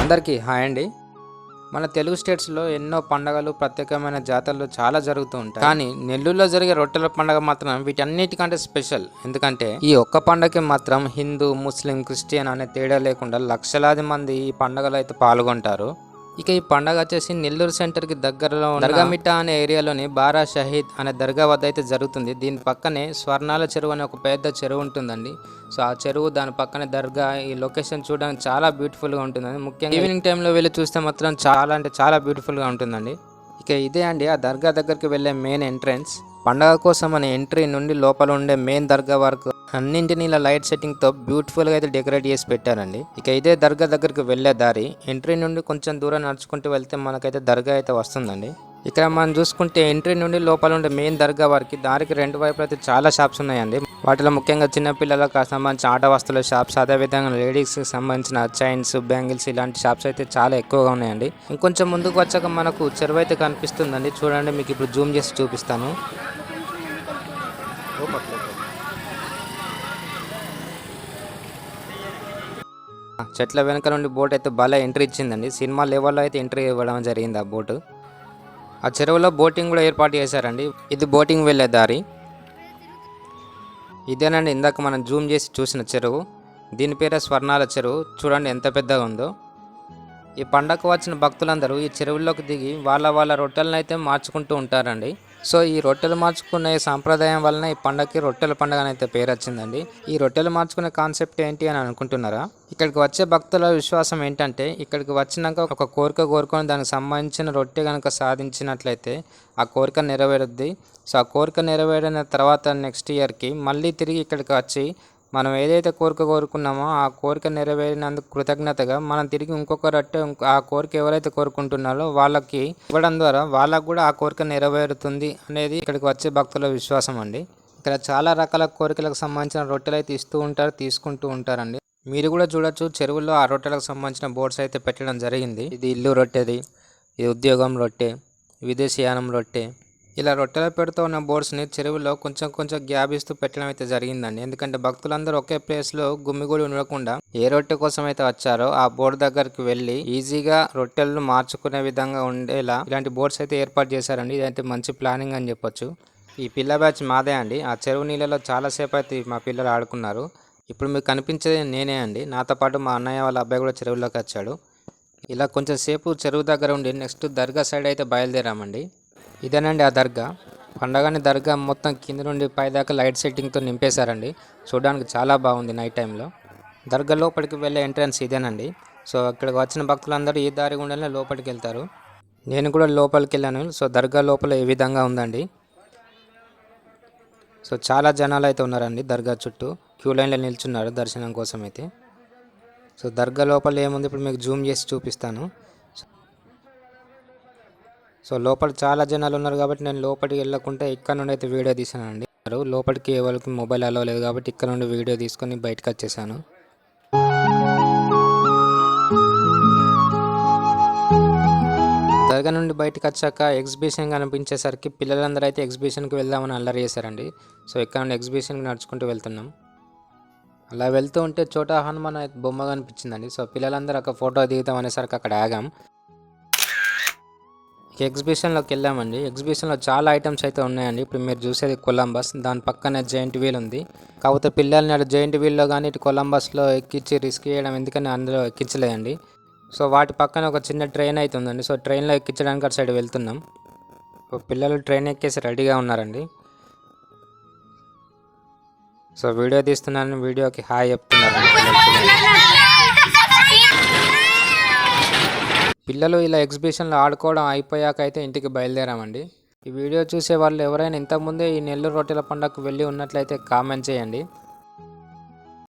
అందరికీ హాయ్ అండి. మన తెలుగు స్టేట్స్లో ఎన్నో పండగలు ప్రత్యేకమైన జాతరలు చాలా జరుగుతూ ఉంటాయి. కానీ నెల్లూరులో జరిగే రొట్టెల పండగ మాత్రం వీటన్నిటికంటే స్పెషల్. ఎందుకంటే ఈ ఒక్క పండగకి మాత్రం హిందూ, ముస్లిం, క్రిస్టియన్ అనే తేడా లేకుండా లక్షలాది మంది ఈ పండగలో అయితే పాల్గొంటారు. ఇక ఈ పండగ వచ్చేసి నెల్లూరు సెంటర్కి దగ్గరలో దర్గామిట్టా అనే ఏరియాలోని బారా షహీద్ అనే దర్గా వద్ద అయితే జరుగుతుంది. దీని పక్కనే స్వర్ణాల చెరువు అనే ఒక పెద్ద చెరువు ఉంటుందండి. సో ఆ చెరువు దాని పక్కనే దర్గా. ఈ లొకేషన్ చూడడానికి చాలా బ్యూటిఫుల్గా ఉంటుందండి. ముఖ్యంగా ఈవినింగ్ టైంలో వెళ్ళి చూస్తే మాత్రం చాలా అంటే చాలా బ్యూటిఫుల్గా ఉంటుందండి. ఇక ఇదే అండి ఆ దర్గా దగ్గరికి వెళ్ళే మెయిన్ ఎంట్రన్స్. పండగ కోసం మన ఎంట్రీ నుండి లోపల ఉండే మెయిన్ దర్గా వరకు అన్నింటినీ ఇలా లైట్ సెట్టింగ్తో బ్యూటిఫుల్గా అయితే డెకరేట్ చేసి పెట్టారండి. ఇక ఇదే దర్గా దగ్గరికి వెళ్ళే దారి. ఎంట్రీ నుండి కొంచెం దూరం నడుచుకుంటూ వెళ్తే మనకైతే దర్గా అయితే వస్తుందండి. ఇక్కడ మనం చూసుకుంటే ఎంట్రీ నుండి లోపల ఉండే మెయిన్ దర్గా వారికి దారికి రెండు వైపులు అయితే చాలా షాప్స్ ఉన్నాయండి. వాటిలో ముఖ్యంగా చిన్నపిల్లలకు సంబంధించిన ఆట వస్తువుల షాప్స్, అదేవిధంగా లేడీస్కి సంబంధించిన చైన్స్, బ్యాంగిల్స్ ఇలాంటి షాప్స్ అయితే చాలా ఎక్కువగా ఉన్నాయండి. ఇంకొంచెం ముందుకు వచ్చాక మనకు చెరువు అయితే కనిపిస్తుందండి. చూడండి, మీకు ఇప్పుడు జూమ్ చేసి చూపిస్తాను. చెట్ల వెనక నుండి బోట్ అయితే భలే ఎంట్రీ ఇచ్చిందండి. సినిమా లెవెల్లో అయితే ఎంట్రీ ఇవ్వడం జరిగింది ఆ బోటు. ఆ చెరువులో బోటింగ్ కూడా ఏర్పాటు చేశారండి. ఇది బోటింగ్ వెళ్ళే దారి. ఇదేనండి ఇందాక మనం జూమ్ చేసి చూసిన చెరువు. దీని పేరే స్వర్ణాల చెరువు. చూడండి ఎంత పెద్దగా ఉందో. ఈ పండగకు వచ్చిన భక్తులందరూ ఈ చెరువుల్లోకి దిగి వాళ్ళ రొట్టెలను అయితే మార్చుకుంటూ ఉంటారండి. సో ఈ రొట్టెలు మార్చుకునే సాంప్రదాయం వలన ఈ పండగకి రొట్టెల పండుగ అయితే పేరు వచ్చిందండి. ఈ రొట్టెలు మార్చుకునే కాన్సెప్ట్ ఏంటి అని అనుకుంటున్నారా? ఇక్కడికి వచ్చే భక్తుల విశ్వాసం ఏంటంటే, ఇక్కడికి వచ్చినాక ఒక కోరిక కోరుకొని దానికి సంబంధించిన రొట్టె కనుక సాధించినట్లయితే ఆ కోరిక నెరవేరుద్ది. సో ఆ కోరిక నెరవేరిన తర్వాత నెక్స్ట్ ఇయర్కి మళ్ళీ తిరిగి ఇక్కడికి వచ్చి మనం ఏదైతే కోరిక కోరుకున్నామో ఆ కోరిక నెరవేరినందుకు కృతజ్ఞతగా మనం తిరిగి ఇంకొక రొట్టె ఆ కోరిక ఎవరైతే కోరుకుంటున్నారో వాళ్ళకి ఇవ్వడం ద్వారా వాళ్ళకు కూడా ఆ కోరిక నెరవేరుతుంది అనేది ఇక్కడికి వచ్చే భక్తుల విశ్వాసం అండి. ఇక్కడ చాలా రకాల కోరికలకు సంబంధించిన రొట్టెలు అయితే ఇస్తూ ఉంటారు, తీసుకుంటూ ఉంటారండి. మీరు కూడా చూడొచ్చు, చెరువుల్లో ఆ రొట్టెలకు సంబంధించిన బోర్డ్స్ అయితే పెట్టడం జరిగింది. ఇది ఇల్లు రొట్టెది, ఇది ఉద్యోగం రొట్టె, విదేశీయానం రొట్టె. ఇలా రొట్టెలు పెడుతూ ఉన్న బోర్డ్స్ని చెరువులో కొంచెం గ్యాప్ ఇస్తూ పెట్టడం అయితే జరిగిందండి. ఎందుకంటే భక్తులందరూ ఒకే ప్లేస్లో గుమ్మిగూడి ఉండకుండా ఏ రొట్టె కోసం అయితే వచ్చారో ఆ బోర్డు దగ్గరికి వెళ్ళి ఈజీగా రొట్టెలను మార్చుకునే విధంగా ఉండేలా ఇలాంటి బోర్డ్స్ అయితే ఏర్పాటు చేశారండి. ఇదైతే మంచి ప్లానింగ్ అని చెప్పొచ్చు. ఈ పిల్ల బ్యాచ్ మాదే అండి. ఆ చెరువు నీళ్ళలో చాలాసేపు అయితే మా పిల్లలు ఆడుకున్నారు. ఇప్పుడు మీకు కనిపించేది నేనే అండి. నాతో పాటు మా అన్నయ్య వాళ్ళ అబ్బాయి కూడా చెరువులోకి వచ్చాడు. ఇలా కొంచెం సేపు చెరువు దగ్గర ఉండి నెక్స్ట్ దర్గా సైడ్ అయితే బయలుదేరామండి. ఇదేనండి ఆ దర్గా. పండగని దర్గా మొత్తం కింద నుండి పైదాకా లైట్ సెట్టింగ్తో నింపేశారండి. చూడడానికి చాలా బాగుంది నైట్ టైంలో. దర్గా లోపలికి వెళ్ళే ఎంట్రన్స్ ఇదేనండి. సో ఇక్కడికి వచ్చిన భక్తులందరూ ఈ దారి గుండానే లోపలికి వెళ్తారు. నేను కూడా లోపలికి వెళ్ళాను. సో దర్గా లోపల ఈ విధంగా ఉందండి. సో చాలా జనాలు అయితే ఉన్నారండి. దర్గా చుట్టూ క్యూ లైన్లో నిల్చున్నారు దర్శనం కోసం అయితే. సో దర్గా లోపల ఏముంది ఇప్పుడు మీకు జూమ్ చేసి చూపిస్తాను. సో లోపల చాలా జనాలు ఉన్నారు కాబట్టి నేను లోపలికి వెళ్ళకుండా ఇక్కడ నుండి అయితే వీడియో తీసానండి. లోపలికి ఎవరికి మొబైల్ అలౌ లేదు కాబట్టి ఇక్కడ నుండి వీడియో తీసుకొని బయటకు వచ్చేసాను. దర్గా నుండి బయటకు వచ్చాక ఎగ్జిబిషన్ కనిపించేసరికి పిల్లలందరూ అయితే ఎగ్జిబిషన్కి వెళ్దామని అల్లరి చేశారండి. సో ఇక్కడ నుండి ఎగ్జిబిషన్కి నడుచుకుంటూ వెళ్తున్నాం. అలా వెళ్తూ ఉంటే చోటా హనుమాన్ బొమ్మ కనిపించిందండి. సో పిల్లలందరూ ఒక ఫోటో దిగుతాం అనేసరికి అక్కడ ఆగాం. ఎగ్జిబిషన్లోకి వెళ్ళామండి. ఎగ్జిబిషన్లో చాలా ఐటమ్స్ అయితే ఉన్నాయండి. ఇప్పుడు మీరు చూసేది కొలంబస్, దాని పక్కనే జైంట్ వీల్ ఉంది. కాకపోతే పిల్లల్ని అటు జైంట్ వీల్లో కానీ ఇటు కొలంబస్లో ఎక్కించి రిస్క్ చేయడం ఎందుకని అందులో ఎక్కించలేదండి. సో వాటి పక్కన ఒక చిన్న ట్రైన్ అయితే ఉందండి. సో ట్రైన్లో ఎక్కించడానికి అటు సైడ్ వెళ్తున్నాం. పిల్లలు ట్రైన్ ఎక్కేసి రెడీగా ఉన్నారండి. సో వీడియో తీస్తున్నాను, వీడియోకి హాయ్ చెప్తున్నారు. పిల్లలు ఇలా ఎగ్జిబిషన్లో ఆడుకోవడం అయిపోయాక అయితే ఇంటికి బయలుదేరామండి. ఈ వీడియో చూసే వాళ్ళు ఎవరైనా ఇంతకుముందే ఈ నెల్లూరు రొట్టెల పండుగకు వెళ్ళి ఉన్నట్లయితే కామెంట్ చేయండి.